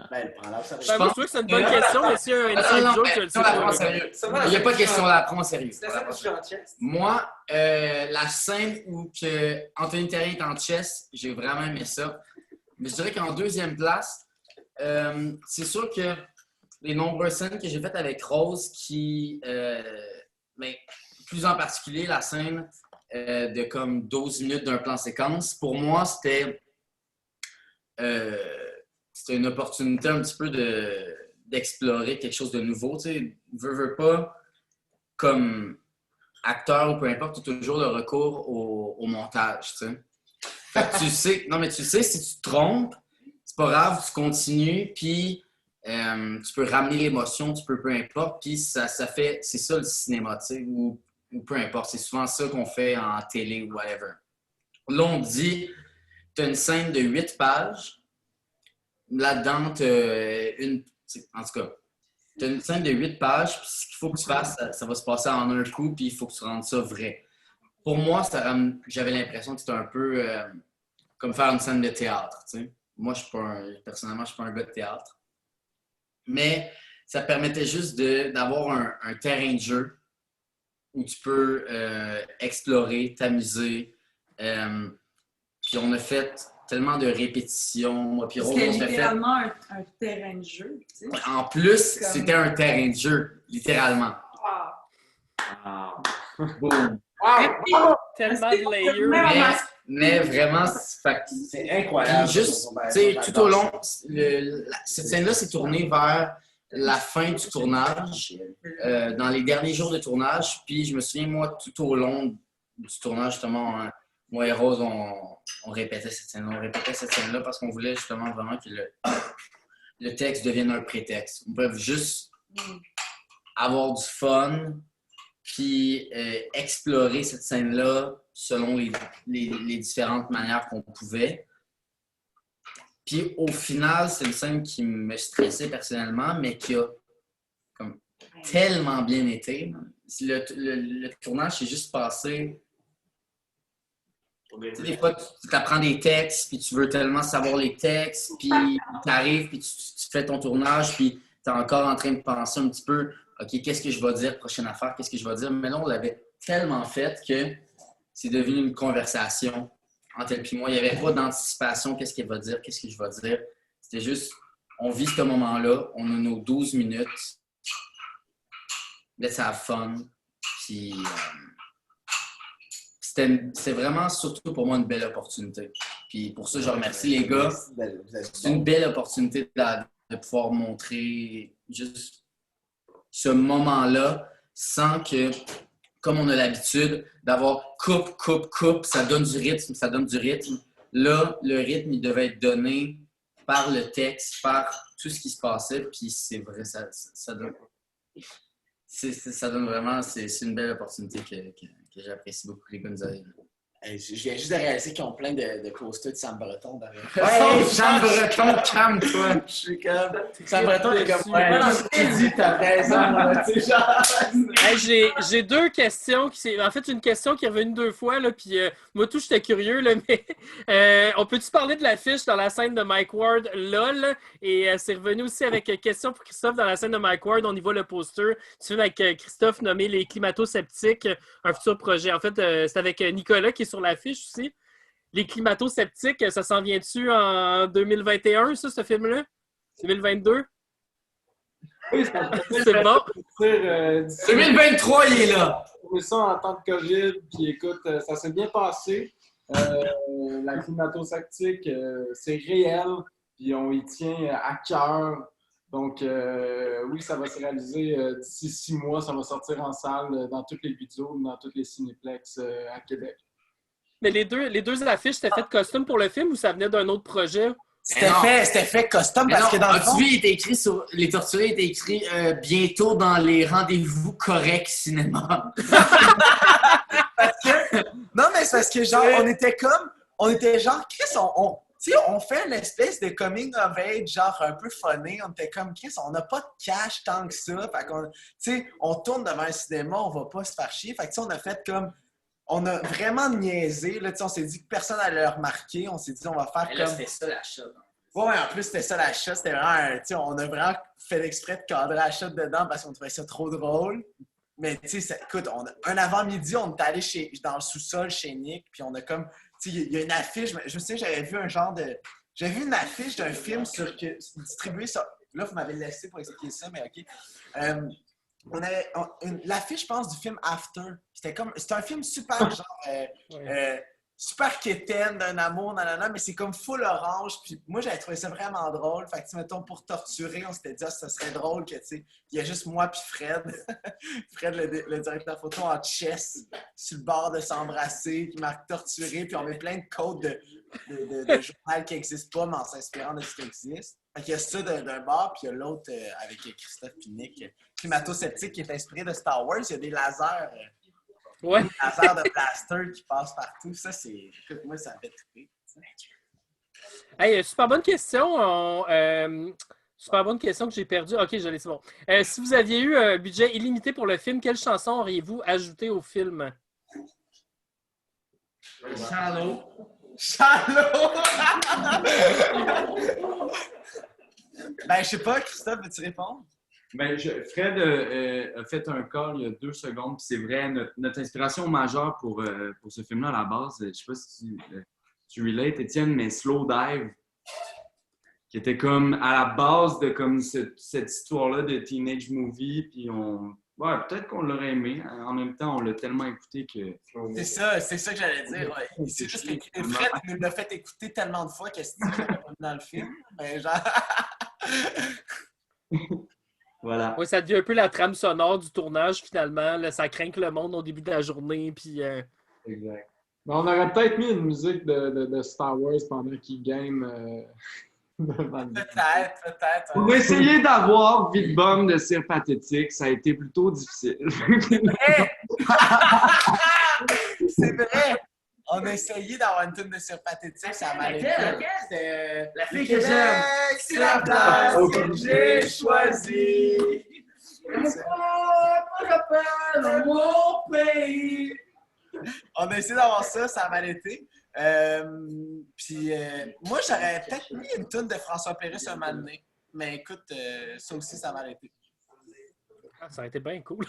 S2: Ben, prends-la au sérieux.
S1: Ben, moi, je trouve que c'est une bonne question, mais s'il y a un inside joke, je le sais
S3: on la prend
S1: pas.
S3: au sérieux. Il n'y a pas de question, on la prend au sérieux.
S7: C'est la scène où je suis en chest.
S3: Moi, la scène où que Anthony Terry est en chess, j'ai vraiment aimé ça. Mais je dirais qu'en deuxième place, c'est sûr que les nombreuses scènes que j'ai faites avec Rose, mais plus en particulier la scène de comme 12 minutes d'un plan séquence, pour moi, c'était une opportunité un petit peu d'explorer quelque chose de nouveau. Tu sais, veux pas, comme acteur ou peu importe, tu as toujours le recours au montage. Tu sais. Fait que tu sais, si tu te trompes, c'est pas grave, tu continues, puis tu peux ramener l'émotion, tu peux peu importe, puis c'est ça le cinéma, tu sais, ou peu importe. C'est souvent ça qu'on fait en télé ou whatever. Là, on dit, tu as une scène de 8 pages. Là-dedans, en tout cas, tu as une scène de 8 pages, puis ce qu'il faut que tu fasses, ça va se passer en un coup, puis il faut que tu rendes ça vrai. Pour moi, j'avais l'impression que c'était un peu comme faire une scène de théâtre. Tu sais. Moi, personnellement, je ne suis pas un gars de théâtre. Mais ça permettait juste d'avoir un terrain de jeu où tu peux explorer, t'amuser. Puis on a fait tellement de répétitions. Moi, puis Rose,
S6: C'était
S3: on s'est fait...
S6: littéralement un terrain de jeu, tu sais.
S3: En plus, c'était un terrain de jeu, littéralement. Boum.
S1: Tellement de layers.
S3: Mais vraiment,
S2: C'est incroyable.
S3: puis juste, tu sais, tout au long, cette scène-là s'est tournée vers la fin du tournage, dans les derniers jours de tournage. Puis je me souviens, moi, tout au long du tournage, justement, moi et Rose, on répétait cette scène-là. On répétait cette scène-là parce qu'on voulait justement vraiment que le texte devienne un prétexte. On peut juste avoir du fun, puis explorer cette scène-là selon les différentes manières qu'on pouvait. Puis au final, c'est une scène qui me stressait personnellement, mais qui a comme tellement bien été. Le tournage s'est juste passé. Tu sais, des fois, tu apprends des textes, puis tu veux tellement savoir les textes, puis tu arrives, puis tu fais ton tournage, puis tu es encore en train de penser un petit peu, OK, qu'est-ce que je vais dire, prochaine affaire, qu'est-ce que je vais dire? Mais là, on l'avait tellement fait que c'est devenu une conversation entre elle et moi. Il n'y avait pas d'anticipation, qu'est-ce qu'elle va dire, qu'est-ce que je vais dire. C'était juste, on vit ce moment-là, on a nos 12 minutes, let's have fun, puis c'était vraiment, surtout pour moi, une belle opportunité. Puis pour ça, je remercie les gars. C'est une belle opportunité de pouvoir montrer juste ce moment-là sans que, comme on a l'habitude, d'avoir coupe, ça donne du rythme. Là, le rythme, il devait être donné par le texte, par tout ce qui se passait, puis c'est vrai, ça donne vraiment, c'est une belle opportunité que j'apprécie beaucoup que les gars nous avaient.
S2: Je viens juste de réaliser qu'ils ont plein de posters de Sam Breton derrière.
S3: Ouais, Sam Breton, calme-toi!
S2: Je suis comme... Sam Breton est comme... Ouais, tu dis, t'as raison, là, tu sais, genre...
S1: Hey, j'ai deux questions. En fait, une question qui est revenue 2 fois, là, puis moi, tout, j'étais curieux, là, mais on peut-tu parler de l'affiche dans la scène de Mike Ward, LOL? Et c'est revenu aussi avec question pour Christophe dans la scène de Mike Ward. On y voit le poster. Tu fais avec Christophe nommé Les Climato-Sceptiques, un futur projet. En fait, c'est avec Nicolas qui est sur l'affiche aussi. Les Climato-Sceptiques, ça s'en vient-tu en 2021, ça, ce film-là? 2022?
S4: Oui,
S1: c'est bon.
S3: 2023, il est là!
S4: On fait ça en temps de COVID, puis écoute, ça s'est bien passé. La climato-sceptique, c'est réel, puis on y tient à cœur. Donc, oui, ça va se réaliser d'ici 6 mois. Ça va sortir en salle dans toutes les vidéos, dans tous les cinéplex à Québec.
S1: Mais les deux affiches, c'était fait custom pour le film ou ça venait d'un autre projet?
S2: C'était fait custom parce que dans le fond...
S3: As-tu vu, il était écrit sur Les Torturés, il était écrit bientôt dans les rendez-vous corrects cinéma.
S2: Non, mais c'est parce que genre, on était genre, Chris, on fait une espèce de coming of age, genre un peu funny. On était comme, Chris, on n'a pas de cash tant que ça. Fait qu'on, tu sais, on tourne devant un cinéma, on va pas se faire chier. Fait que, on a fait comme, on a vraiment niaisé. Là, on s'est dit que personne n'allait le remarquer. On s'est dit, on va faire
S3: Et là,
S2: comme.
S3: c'était ça l'achat.
S2: Ouais, en plus, c'était ça la shot. C'était vraiment, tu sais, on a vraiment fait exprès de cadrer la shot dedans parce qu'on trouvait ça trop drôle. Mais tu sais, écoute, un avant-midi, on est allé dans le sous-sol chez Nick, puis on a comme, tu sais, il y a une affiche. Je sais, j'avais vu j'avais vu une affiche d'un film distribué sur. Là, vous m'avez laissé pour expliquer ça, mais OK. On avait l'affiche, je pense, du film After. C'était un film super, genre, super quétaine d'un amour, nanana, mais c'est comme full orange. Puis moi, j'avais trouvé ça vraiment drôle. Fait que, mettons, pour torturer, on s'était dit, ça serait drôle que, tu sais, il y a juste moi puis Fred. Fred, le directeur photo en chess, sur le bord de s'embrasser, qui marque torturer. Puis on met plein de codes de journal qui n'existent pas, mais en s'inspirant de ce qui existe. Fait qu'il y a ça d'un bord, puis il y a l'autre avec Christophe et Nick. Climato-sceptique qui est inspiré de Star Wars. Il y a des lasers.
S1: Ouais.
S2: Des lasers de blaster qui passent partout. Ça, c'est. Écoute, moi, ça me fait triper.
S1: Hey, super bonne question. Super bonne question que j'ai perdue. OK, je l'ai, c'est bon. Si vous aviez eu un budget illimité pour le film, quelle chanson auriez-vous ajouté au film?
S3: Shallow.
S2: Shallow! Ben, je sais pas, Christophe, veux-tu répondre?
S5: Ben, Fred a fait un call il y a 2 secondes, puis c'est vrai, notre inspiration majeure pour ce film-là, à la base, je sais pas si tu relates, Étienne, mais Slow Dive, qui était comme à la base de comme cette histoire-là de teenage movie, puis ouais, peut-être qu'on l'aurait aimé. En même temps, on l'a tellement écouté que...
S2: C'est ça que j'allais dire. Ouais. C'est juste que Fred nous l'a fait écouter tellement de fois que c'est dans le film. Mais genre...
S5: Voilà.
S1: Oui, ça devient un peu la trame sonore du tournage, finalement. Là, ça craint que le monde au début de la journée. Puis,
S4: Exact. Mais on aurait peut-être mis une musique de Star Wars pendant qu'il game.
S2: Peut-être.
S5: Pour essayer d'avoir Vite Bombe de cire pathétique, ça a été plutôt difficile.
S2: C'est vrai! On a essayé d'avoir une tune de cire pathétique, ça m'a été.
S3: La fille que j'aime.
S2: C'est la place que j'ai choisie. Mon pays. On a essayé d'avoir ça, ça a mal été. Puis moi, j'aurais peut-être mis une tune de François Pérusse un moment donné. Mais écoute, ça aussi, ça a mal été.
S1: ça a été bien cool.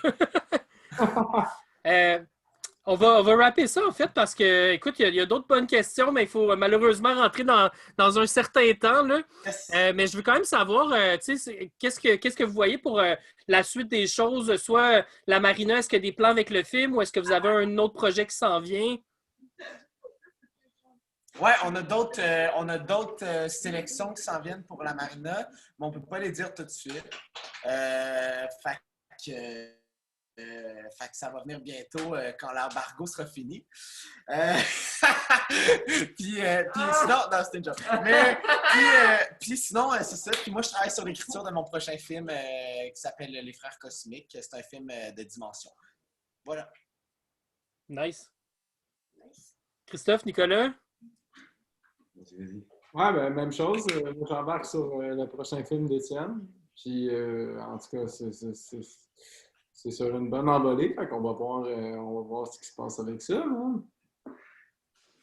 S1: On va rapper ça, en fait, parce que, écoute, il y a d'autres bonnes questions, mais il faut malheureusement rentrer dans un certain temps, là. Mais je veux quand même savoir, tu sais, qu'est-ce que vous voyez pour la suite des choses? Soit la Marina, est-ce qu'il y a des plans avec le film ou est-ce que vous avez un autre projet qui s'en vient?
S2: Ouais, on a d'autres sélections qui s'en viennent pour la Marina, mais on ne peut pas les dire tout de suite. Fait que ça va venir bientôt quand l'embargo sera fini. Puis sinon, non, c'était une joke. Mais puis sinon, c'est ça. Puis moi, je travaille sur l'écriture de mon prochain film qui s'appelle Les Frères Cosmiques. C'est un film de dimension. Voilà.
S1: Nice. Christophe, Nicolas?
S4: Ouais, ben, même chose. Moi, j'embarque sur le prochain film d'Étienne. Puis, en tout cas, c'est sur une bonne envolée. Fait qu'on va voir ce qui se passe avec ça. Hein?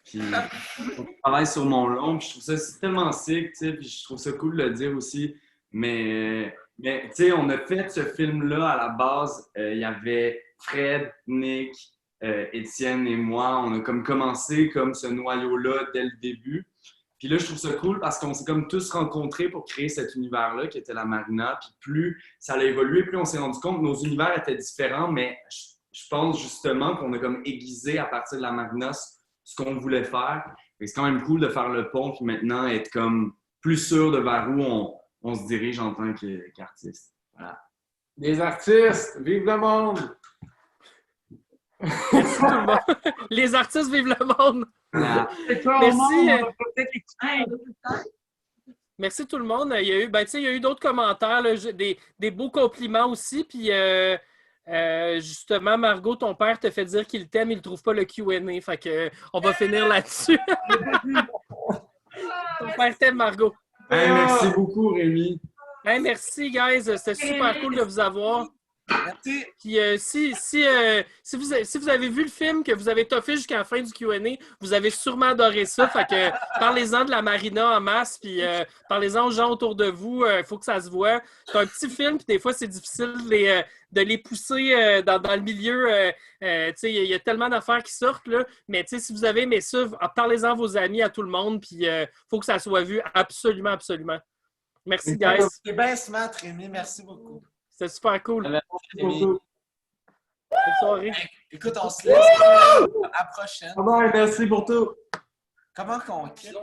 S5: Puis, on travaille sur mon long. Puis je trouve ça c'est tellement sick, tu sais. Puis je trouve ça cool de le dire aussi. Mais tu sais, on a fait ce film-là à la base. Il y avait Fred, Nick, Étienne et moi. On a comme commencé comme ce noyau-là dès le début. Puis là, je trouve ça cool parce qu'on s'est comme tous rencontrés pour créer cet univers-là qui était la Marina. Puis plus ça a évolué, plus on s'est rendu compte que nos univers étaient différents, mais je pense justement qu'on a comme aiguisé à partir de la Marina ce qu'on voulait faire. Et c'est quand même cool de faire le pont puis maintenant être comme plus sûr de vers où on se dirige en tant qu'artiste. Voilà.
S4: Les artistes, vive le monde!
S1: Merci tout le monde. Les artistes vivent le monde!
S5: Voilà.
S1: Merci tout le monde. Il y a eu d'autres commentaires, là, des beaux compliments aussi. Puis justement, Margot, ton père te fait dire qu'il t'aime, il ne trouve pas le Q&A. Fait que on va finir là-dessus. Ton père t'aime, Margot.
S5: Hey, merci beaucoup, Rémi.
S1: Hey, merci, guys. C'était super cool de vous avoir.
S2: Merci.
S1: Puis si vous avez vu le film, que vous avez toffé jusqu'à la fin du Q&A, vous avez sûrement adoré ça. Fait que parlez-en de la marina en masse, puis parlez-en aux gens autour de vous. Il faut que ça se voit. C'est un petit film, puis des fois, c'est difficile de les pousser dans le milieu. Il y a tellement d'affaires qui sortent, là. Mais si vous avez aimé ça, parlez-en à vos amis, à tout le monde, puis il faut que ça soit vu absolument, absolument. Merci, guys.
S2: C'est bien smart, Rémi. Merci beaucoup.
S1: C'était super cool.
S5: Merci, Rémi.
S1: Bonne soirée.
S2: Écoute, on se laisse. À la prochaine.
S4: Bye, merci pour tout.
S2: Comment qu'on quitte?